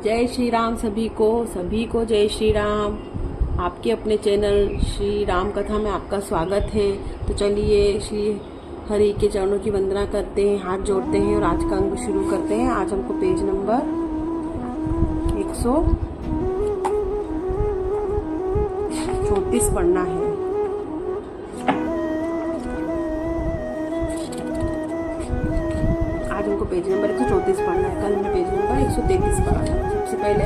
जय श्री राम सभी को जय श्री राम। आपके अपने चैनल श्री राम कथा में आपका स्वागत है। तो चलिए श्री हरि के चरणों की वंदना करते हैं, हाथ जोड़ते हैं और आज का अंग शुरू करते हैं। आज हमको पेज नंबर 134 पढ़ना है। आज हमको पेज नंबर 134 पढ़ना है। कल हमने पेज नंबर 133 पढ़ा था। सबसे पहले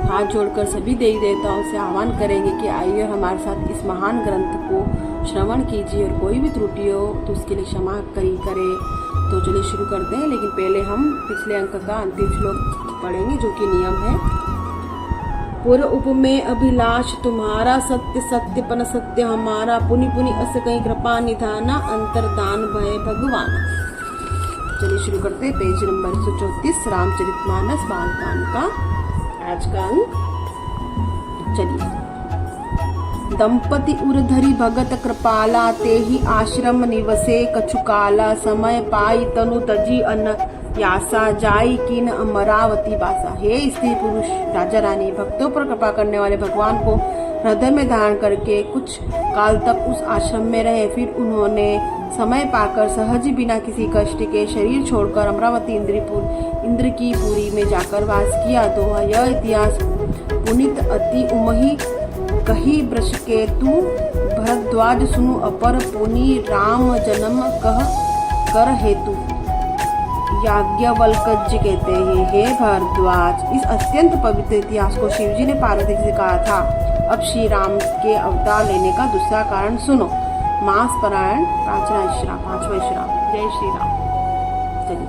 हाथ जोड़कर सभी देवी देवताओं से आह्वान करेंगे कि आइए और हमारे साथ इस महान ग्रंथ को श्रवण कीजिए और कोई भी त्रुटि हो तो उसके लिए क्षमा करे। तो चलिए शुरू करते हैं, लेकिन पहले हम पिछले अंक का अंतिम श्लोक पढ़ेंगे जो कि नियम है। पुर उपमेय अभिलाष तुम्हारा, सत्य सत्यपन सत्य हमारा, पुनि पुनि अस कहीं कृपा निधाना, अंतर्दान भय भगवान। चलिए शुरू करते हैं पेज नंबर 134 रामचरितमानस बालकांड का आज का अंग। चलिए। दंपति उरधरी भगत कृपाला, ते ही आश्रम निवसे कछुकाला, समय पाई तनु तजी अन यासा, जाई किन अमरावती बासा। हे स्त्री पुरुष राजा रानी, भक्तों पर कृपा करने वाले भगवान को हृदय में धारण करके कुछ काल तक उस आश्रम में रहे। फिर उन्होंने समय पाकर सहज बिना किसी कष्ट के शरीर छोड़कर अमरावती इंद्र की पुरी में जाकर वास किया। दोहा यह इतिहास पुनित अति उमही कही वृष के तू, भरद्वाज सुनु अपर पुनि राम जन्म कह कर हेतु। याज्ञवल्क्य कहते हैं, हे भरद्वाज, इस अत्यंत पवित्र इतिहास को शिवजी ने पार्वती से कहा था। अब श्री राम के अवतार लेने का दूसरा कारण सुनो। मास पारायण पांचवा श्राप। जय श्री राम। चलिए।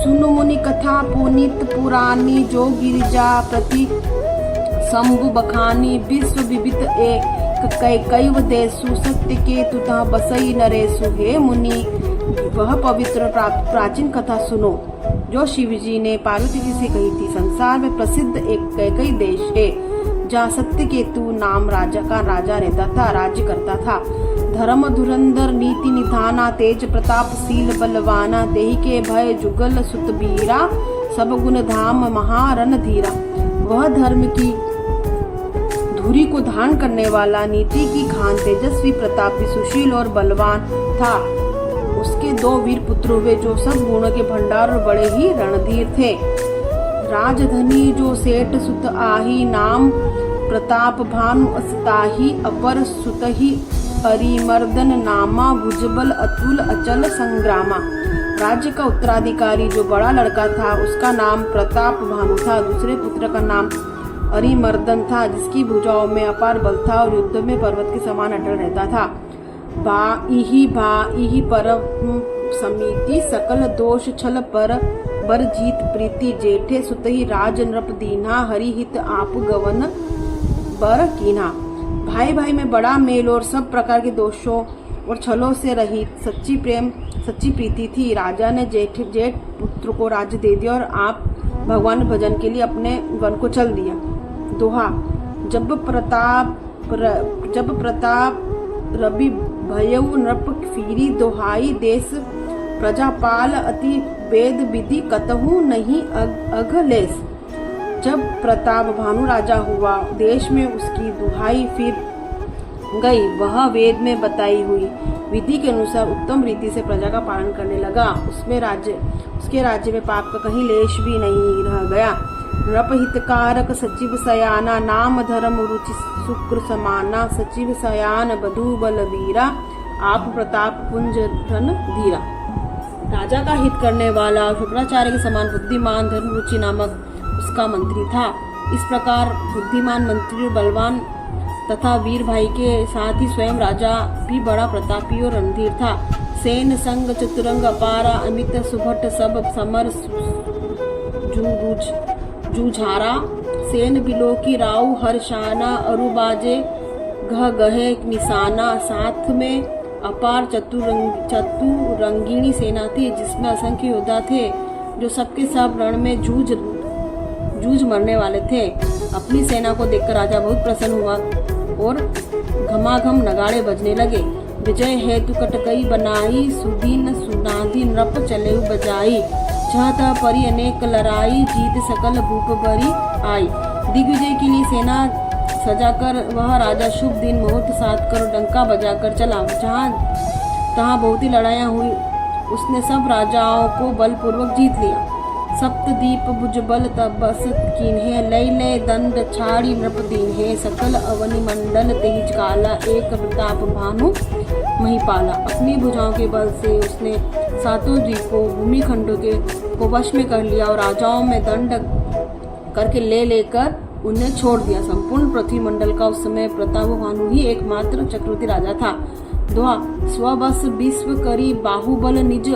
सुनु मुनि कथा पुनीत पुरानी, जो गिरिजा प्रति शंभु बखानी, विश्व विवित एक कैव देसु, सत्य के तुतः बसई नरेसु। हे मुनि, वह पवित्र प्राचीन कथा सुनो जो शिवजी ने पार्वती जी से कही थी। संसार में प्रसिद्ध एक कैकई देश है जहाँ सत्यकेतु नाम राजा रहता था, राज्य करता था। धर्म धुरंधर नीति निधाना, तेज प्रतापशील बलवाना, देहि के भय जुगल सुतबीरा, सब गुण धाम महारन धीरा। वह धर्म की धुरी को धारण करने वाला, नीति की खान, तेजस्वी, प्रतापी, सुशील और बलवान था। उसके 2 वीर पुत्र हुए जो सब गुणों के भंडार और बड़े ही रणधीर थे। राजधनी जो सेठ सुत आही, नाम प्रताप भानु असताही, अपर सुत ही अरिमर्दन नामा, भुजबल अतुल अचल संग्रामा। राज्य का उत्तराधिकारी जो बड़ा लड़का था उसका नाम प्रताप भानु था। दूसरे पुत्र का नाम अरिमर्दन था, जिसकी भुजाओं में अपार बल था और युद्ध में पर्वत के समान अटल रहता था। भाई परम समिति, सकल दोष छल पर बर जीत प्रीति, जेठे सुतही राज नृप दीना, हरिहित आप गवन बर कीना। भाई भाई में बड़ा मेल और सब प्रकार के दोषों और छलों से रहित सच्ची प्रीति थी। राजा ने जेठ पुत्र को राज्य दे दिया और आप भगवान भजन के लिए अपने वन को चल दिया। दोहा जब प्रताप रवि भयउ नृप फीरी, दोहाई देश प्रजापाल अति वेद विधि, कतहु नहीं अघलेस। जब प्रताप भानु राजा हुआ, देश में उसकी दुहाई फिर गई। वह वेद में बताई हुई विधि के अनुसार उत्तम रीति से प्रजा का पालन करने लगा। उसके राज्य में पाप का कहीं लेश भी नहीं रह गया। नृप हितकारक सचिव सयाना, नाम धर्म रुचि शुक्र समाना, सचिव सयान बधु बलवीरा, आप प्रताप पुंज धन धीरा। राजा का हित करने वाला शुक्राचार्य के समान बुद्धिमान धर्म रुचि नामक उसका मंत्री था। इस प्रकार बुद्धिमान मंत्री और बलवान तथा वीर भाई के साथ ही स्वयं राजा भी बड़ा प्रतापी और रणधीर था। सेन संग चतुरंग अपारा, अमित सुभट सब समर जूझारा, सेन बिलो की राव हर्षाना, अरुबाजे घह गहे निशाना। साथ में अपार चतुरंगिणी सेना थी, जिसमें असंख्य योद्धा थे जो सबके सब रण में जूझ मरने वाले थे। अपनी सेना को देखकर राजा बहुत प्रसन्न हुआ और घमाघम नगाड़े बजने लगे। विजय हेतु कटकई बनाई, सुदीन सुनादी नृप चले बजाई। छह परी अनेक लड़ाई जीत सकल भूप बरी आई। दिग्विजय के लिए सेना सजाकर वह राजा शुभ दिन मुहूर्त साध कर डंका बजाकर चला। जहाँ तहाँ बहुत ही लड़ाइयाँ हुई, उसने सब राजाओं को बलपूर्वक जीत लिया। सप्तदीप भुजबल तबस कीन्हे, लय लय दंड छाड़ी नृप दीन्हे, सकल अवनि मंडल तेज काला, एक प्रताप भानु महिपाला। अपनी भुजाओं के बल से उसने सातों द्वीपों भूमि खंडों को वश में कर लिया और राजाओं में दंड करके लेकर उन्हें छोड़ दिया। संपूर्ण पृथ्वी मंडल का उस समय प्रताप भानु ही एकमात्र चक्रवर्ती राजा था। दोहा, स्वबस विश्व करी बाहुबल निज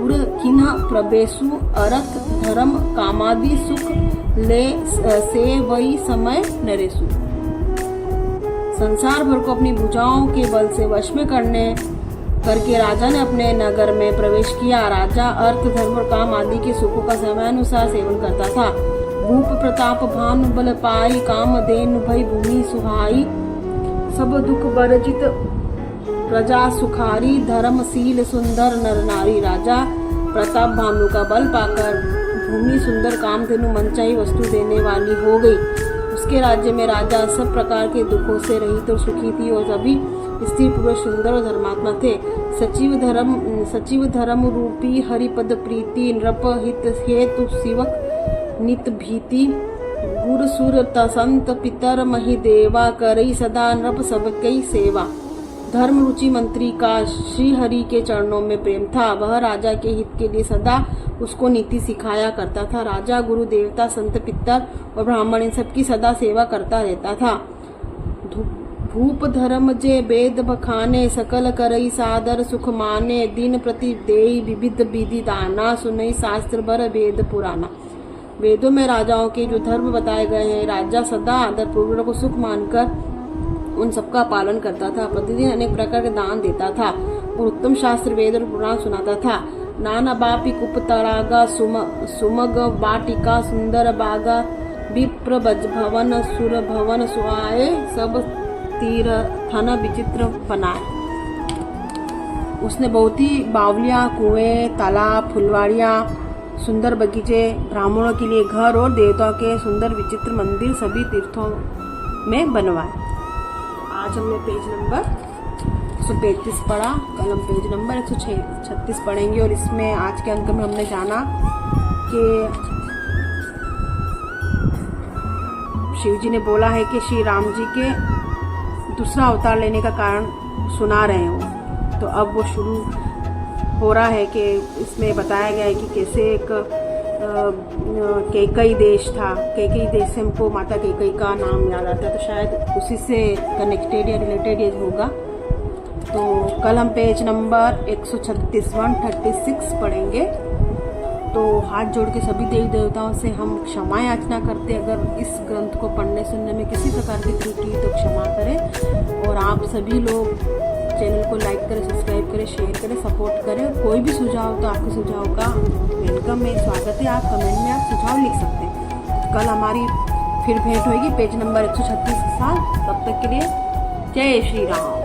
पुर किन्ह प्रवेशु, अरथ धर्म कामादि सुख ले से वही समय नरेशु। संसार भर को अपनी भुजाओं के बल से वश में करके राजा ने अपने नगर में प्रवेश किया। राजा अर्थ धर्म और काम आदि के सुखों का समयानुसार सेवन करता था। भूप प्रताप भानु बल पाई, काम देन भई भूमि सुहाई, सब दुख बरजित प्रजा सुखारी, धर्मशील सुंदर नर नारी। राजा प्रताप भानु का बल पाकर भूमि सुंदर कामधेनु मनचाही वस्तु देने वाली हो गई। उसके राज्य में राजा सब प्रकार के दुखों से रहित और सुखी थी और सभी स्त्री पुरुष सुंदर और धर्मात्मा थे। सचिव धर्म रूपी हरिपद प्रीति, नृप हित हेतु शिवक नित भीति, गुर सुर तसंत पितर मही देवा, करई सदा नृप सबकई सेवा। धर्म रुचि मंत्री का श्री हरि के चरणों में प्रेम था। वह राजा के हित के लिए सदा उसको नीति सिखाया करता था। राजा गुरु देवता संत पितर और ब्राह्मण इन सबकी सदा सेवा करता रहता था। भूप धर्म जे वेद बखाने, सकल करई सादर सुख माने, दिन प्रति देई विविध विधि दाना, सुनई शास्त्र बर वेद पुराना। वेदों में राजाओं के जो धर्म बताए गए हैं, राजा सदा आदर पूर्वक को सुख मानकर उन सबका पालन करता था। प्रतिदिन अनेक प्रकार के दान देता था और उत्तम शास्त्र वेद और पुराण सुनाता था। नाना बापी कुप तड़ागा, सुमग वाटिका सुंदर बागा, विप्र बज भवन सुर भवन सुहाए, सब तीर थन विचित्र बनाए। उसने बहुत ही बावलियां, कुएं, तालाब, फुलवाड़ियां, सुंदर बगीचे, ब्राह्मणों के लिए घर और देवताओं के सुंदर विचित्र मंदिर सभी तीर्थों में बनवाए। आज हमने पेज नंबर 135 पढ़ा, कल हम पेज नंबर 136 पढ़ेंगे। और इसमें आज के अंक में हमने जाना कि शिव जी ने बोला है कि श्री राम जी के दूसरा अवतार लेने का कारण सुना रहे हो। तो अब वो शुरू हो रहा है कि इसमें बताया गया है कि कैसे एक कैकई देश था। कैकई देश से हमको माता कैकई का नाम याद आता है, तो शायद उसी से कनेक्टेड या रिलेटेड ये होगा। तो कल हम पेज नंबर 136 पढ़ेंगे। तो हाथ जोड़ के सभी देवी देवताओं से हम क्षमा याचना करते हैं। अगर इस ग्रंथ को पढ़ने सुनने में किसी प्रकार की त्रुटि तो क्षमा करें। और आप सभी लोग चैनल को लाइक करें, सब्सक्राइब करें, शेयर करें, सपोर्ट करें। कोई भी सुझाव तो आपके सुझाव का वेलकम है, स्वागत है। आप कमेंट में आप सुझाव लिख सकते हैं। कल हमारी फिर भेंट होगी पेज नंबर 136 के साथ। तब तक के लिए जय श्री राम।